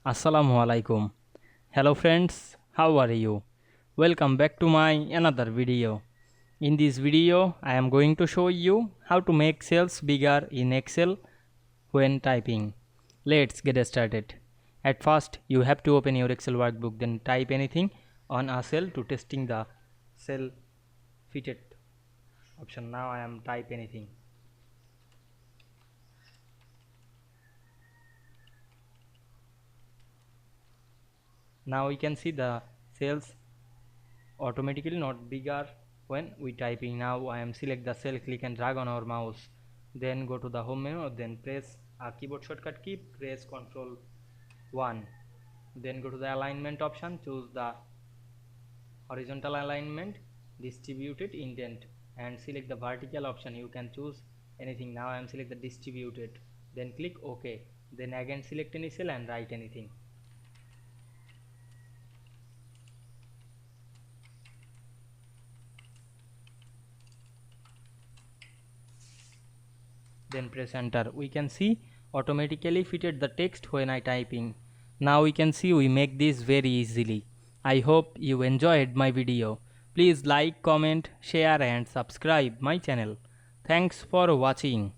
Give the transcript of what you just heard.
Assalamu Walaikum. Hello friends, how are you? Welcome back to my another video. In this video, I am going to show you how to make cells bigger in Excel when typing. Let's get started. At first, you have to open your Excel workbook, then type anything on a cell to testing the cell fitted option. Now I am type anything. Now we can see the cells automatically not bigger when we typing. Now I am select the cell, click and drag on our mouse, then go to the home menu, then press a keyboard shortcut key, press Ctrl 1, then go to the alignment option, choose the horizontal alignment, distributed indent, and select the vertical option. You can choose anything. Now I am select the distributed, then click OK, then again select any cell and write anything. Then press enter. We can see automatically fitted the text when I typing. Now we can see we make this very easily. I hope you enjoyed my video. Please like, comment, share and subscribe my channel. Thanks for watching.